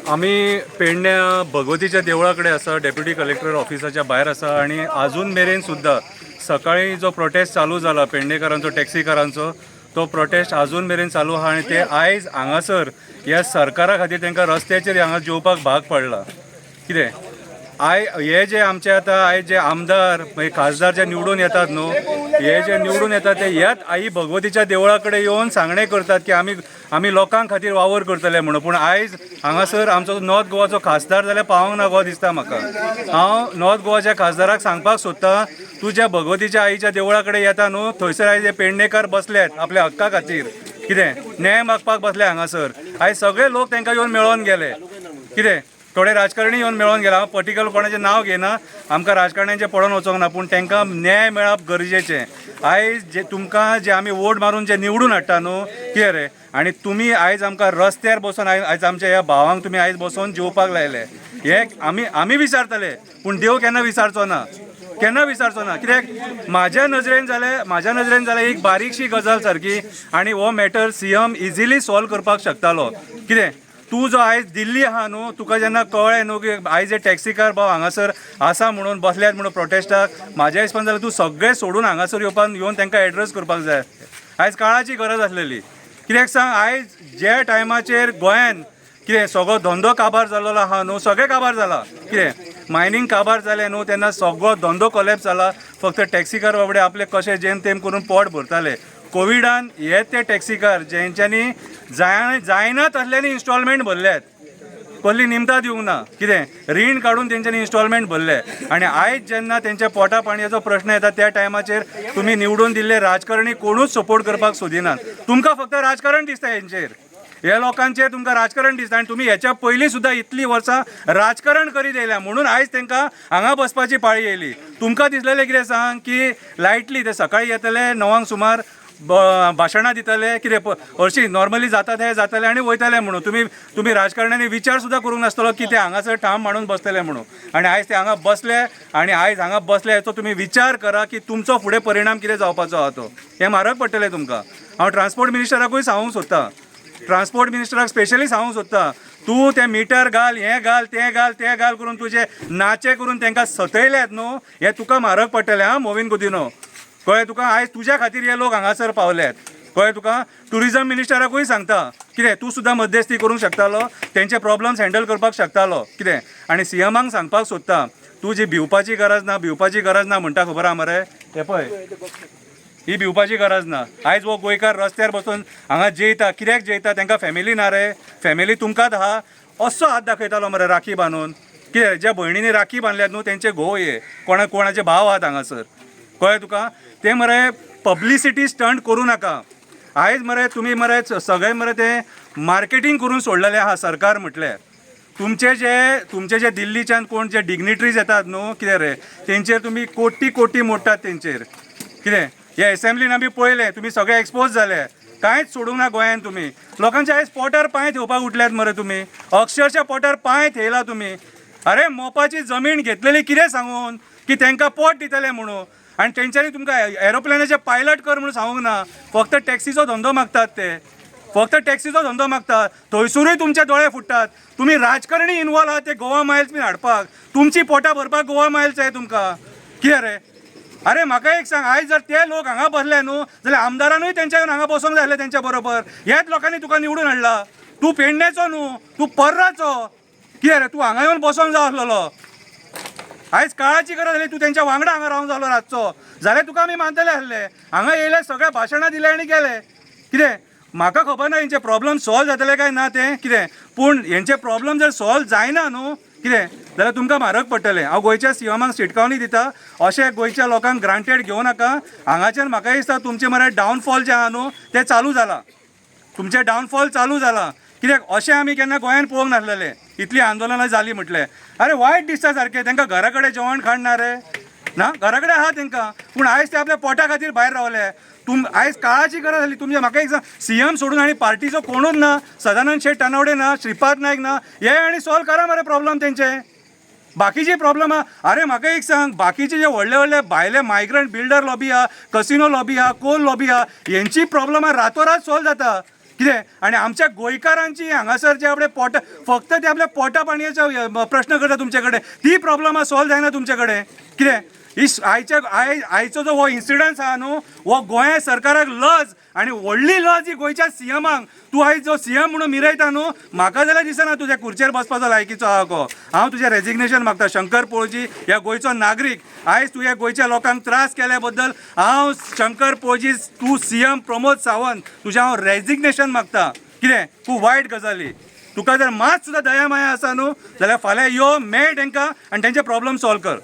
आम्ही पेडण्या भगवतीच्या देवळाकडे असा, डेप्युटी कलेक्टर ऑफिसाच्या भायर असा आणि अजून मेरेन सुद्धा सकाळी जो प्रोटेस्ट चालू झाला पेडणेकारांचो टॅक्सीकारांचो तो प्रोटेस्ट अजून मेरेन चालू आहा आणि ते आयज हांगासर ह्या सरकारा खातीर तांकां रस्त्याचेर हांगा जेवपाक भाग पडला. कितें हे जे आमचे आतां आयज जे आमदार मागीर खासदार जे निवडून येतात न्हू, हे जे निवडून येतात ते ह्याच आई भगवतीच्या देवळा कडेन येवन सांगणे करतात की आमी लोकां खातीर वावर करतले म्हणून. पूण आयज हांगासर आमचो नॉर्थ गोवाचो खासदार जाल्यार पावोंक ना गो दिसता म्हाका. हांव नॉर्थ गोवाच्या खासदाराक सांगपाक सोदतां, तूं ज्या भगवतीच्या आईच्या देवळा कडेन येता न्हू, थंयसर आयज हे पेडणेकार बसल्यात आपल्या हक्का खातीर, कितें न्याय मागपाक बसले हांगासर. आयज सगळे लोक तांकां येवन मेळोन गेले. कितें थोडे राजकारणी येवन मेळोन गेला. हांव पर्टिक्युलर कोणाचें नांव घेना, आमकां राजकारण्यांचें पडोवन वचोंक ना, पूण तांकां न्याय मेळप गरजेचें. आयज जे तुमकां जे आमी वोट मारून जे निवडून हाडटा न्हू, कितें रे, आनी तुमी आयज आमकां रस्त्यार बसून आयज आमच्या ह्या भावांक तुमी आयज बसून जेवपाक लायले. हे आमी विचारतले पूण देव केन्ना विचारचो ना, केन्ना विचारचो ना. कित्याक म्हाज्या नजरेन जाल्यार एक बारीकशी गजाल सारकी आनी हो मॅटर CM इजिली सॉल्व करपाक शकतालो. कितें तूं जो आयज दिल्ली आहा न्हू, तुका जेन्ना कळ्ळें न्हू की आयज हे टॅक्सीकार भाव हांगासर आसा म्हणून बसल्यात म्हणून प्रोटेस्टाक, म्हाज्या हिसपान जाल्यार तूं सगळें सोडून हांगासर येवन तांकां एड्रेस करपाक जाय. आयज काळाची गरज आसलेली. कित्याक सांग, आयज जे टायमाचेर गोंयान कितें सगळो धंदो काबार जाल्लो आहा न्हू, सगळें काबार जाला. कितें मायनींग काबार जालें न्हू, तेन्ना सगळो धंदो कोलॅप्स जाला. फक्त टॅक्सीकार बाबडे आपले कशें जेम तेम करून पोट भरताले. कोविडान हे ते टॅक्सीकार जेंच्यांनी जायनात असल्यानी इन्स्टॉलमेंट भरल्यात, कसली निमतां दिवंक ना. कितें रीण काडून तेंच्यांनी इन्स्टॉलमेंट भरले. आनी आयज जेन्ना तेंच्या पोटा पाणयाचो प्रश्न येता त्या टायमाचेर तुमी निवडून दिल्ले राजकारणी कोणूच सपोर्ट करपाक सोदिनात. तुमकां फक्त राजकारण दिसता हेंचेर, हे लोकांचेर तुमकां राजकारण दिसता. आनी तुमी हेच्या पयलीं सुद्दां इतलीं वर्सां राजकारण करीत येयल्या म्हणून आयज तांकां हांगा बसपाची पाळी येयली. तुमकां दिसलेलें कितें सांग की लायटली ते सकाळीं येतले 9 सुमार भाशणां दितले, कितें हरशीं नॉर्मली जाता ते जातले आनी वयतले म्हणून. तुमी राजकारण्यांनी विचार सुद्दां करूंक नासतलो की ते हांगासर ठाम मांडून बसतले म्हणून. आनी आयज ते हांगा बसले आनी आयज हांगा बसले हेचो तुमी विचार करा की तुमचो फुडें परिणाम कितें जावपाचो आहा तो. हें म्हारग पडटलें तुमकां. हांव ट्रान्सपोर्ट मिनिस्टराकूय सांगूंक सोदतां, ट्रान्सपोर्ट मिनिस्टराक स्पेशली सांगूंक सोदतां, तूं तें मिटर घाल, हें घाल, तें घाल करून तुजे नाचे करून तांकां सतयल्यात न्हू, हें तुका म्हारग पडटलें. हां मोविन गुदिनो, कळ्ळें तुका. आयज तुज्या खातीर हे लोक हांगासर पावल्यात, कळ्ळें तुका. टुरिजम मिनिस्टराकूय सांगता, कितें तूं सुद्दां मध्यस्थी करूंक शकतालो, तेंचे प्रॉब्लम्स हँडल करपाक शकतालो. कितें आनी CMाक सांगपाक सोदता, तूं जी भिवपाची गरज ना म्हणटा खबर आहा मरे. हे पळय, ही भिवपाची गरज ना. आयज हो गोंयकार रस्त्यार बसून हांगा जेयता, कित्याक जेयता, तांकां फॅमिली ना रे. फॅमिली तुमकांच आहा. असो हात दाखयतालो मरे राखी बांदून. कितें ज्या भयणींनी राखी बांदल्यात न्हू तेंचे घोव हे कोणाचे भाव आहात हांगासर, कळ्ळें तुका. ते मरे पब्लिसिटी स्टंट करूं नाका. आयज मरे तुमी मरे सगळे मरे ते मार्केटींग करून सोडलेले आहा सरकार म्हटल्यार. तुमचे जे दिल्लीच्यान कोण जे डिग्निटरीज येतात न्हू, कितें रे, तेंचेर तुमी कोटी मोडटात तेंचेर. कितें हे एसेंब्लीन आमी पळयलें, तुमी सगळे एक्सपोज जाले. कांयच सोडूंक ना गोंयान तुमी. लोकांच्या आयज पोटार पांय ठेवपाक उठल्यात मरे तुमी, अक्षरशः पोटार पांय ठेयला तुमी. अरे मोपाची जमीन घेतलेली कितें सांगून की तांकां पोट दितले म्हणून, आनी तेंच्यांनी तुमकां एरोप्लेनाचे पायलट कर म्हणून सांगूंक ना. फक्त टॅक्सीचो धंदो मागतात ते, फक्त टॅक्सीचो धंदो मागतात. थंयसरूय तुमचे दोळे फुटतात. तुमी राजकारणी इनवॉल्व आहात ते गोवा मायल्स बीन हाडपाक. तुमची पोटां भरपाक गोवा मायल्स जाय तुमकां, कितें रे. अरे म्हाका एक सांग, आयज जर ते लोक हांगा बसले न्हू जाल्यार आमदारानूय तेंच्या हांगा बसोंक जाय आसलें तेंच्या बरोबर. ह्याच लोकांनी तुका निवडून हाडला. तूं पेडण्याचो न्हू, तूं पर्राचो. कितें रे, तूं हांगा येवन बसोंक जाय आसलेलो. आयज काळाची गरज जाली, तूं तेंच्या वांगडा हांगा रावंक जालो रातचो जाल्यार तुका आमी मानतले आसले. हांगा येयले, सगळे भाशणां दिले आनी गेले. कितें म्हाका खबर ना हेंचे प्रॉब्लम सॉल्व जातले काय ना तें, कितें पूण हेंचे प्रॉब्लम जर सॉल्व जायना न्हू, कितें जाल्यार तुमकां म्हारग पडटलें. हांव गोंयच्या CMाक शिटकावणी दिता, अशें गोंयच्या लोकांक ग्रांटेड घेवं नाका. हांगाच्यान म्हाका दिसता तुमचें मरे डावनफॉल जें आहा न्हू तें चालू जाला. तुमचें डावनफॉल चालू जाला. कित्याक अशें आमी केन्ना गोंयान पळोवंक नासलेलें. इतलीं आंदोलनां जालीं म्हटलें. अरे वायट दिसता सारकें. तांकां घरा कडेन जेवण खाण ना रे ना, घरा कडेन आहा तांकां, पूण आयज ते आपल्या पोटा खातीर भायर रावले. आयज काळाची गरज जाली. तुमचे म्हाका एक सांग, CM सोडून आनी पार्टीचो कोणूच ना, सदानंद शेट तानावडे ना, श्रीपाद नायक ना, हे आनी सॉल्व करा मरे प्रॉब्लम तेंचे. बाकीची प्रॉब्लेम आहा अरे म्हाका एक सांग बाकीचे जे व्हडले व्हडले भायले मायग्रंट बिल्डर लॉबी आहा कसिनो लॉबी आहा कोल लॉबी आहा यांची प्रॉब्लेम रातोरात सॉल्व जाता कितें आणि आमच्या गोंयकारांची हांगासर जे आपले पोट फक्त ते आपल्या पोटा पाणयाचो प्रश्न करता तुमचे कडेन ती प्रॉब्लेम सॉल्व जायना तुमचे कडेन कितें आयचो जो हो इन्सिडन्स आहा न्हू हो गोंया सरकाराक लज आणि व्हडली लज ही गोंयच्या सीएमांक तूं आयज जो सीएम म्हणून मिरयता न्हू म्हाका जाल्यार दिसना तुज्या खुर्चेर बसपाचो लायकीचो आहा गो हांव तुजें रेजिग्नेशन मागता शंकर पोळजी ह्या गोंयचो नागरीक आयज तुवें गोंयच्या लोकांक त्रास केल्या बद्दल हांव शंकर पोळजी तूं सीएम प्रमोद सावंत तुजें हांव रेजिग्नेशन मागता कितें खूब वायट गजाली तुका जर मात सुद्दां दया माया आसा न्हू जाल्यार फाल्यां यो मेळ तांकां आनी तेंचे प्रॉब्लेम सॉल्व कर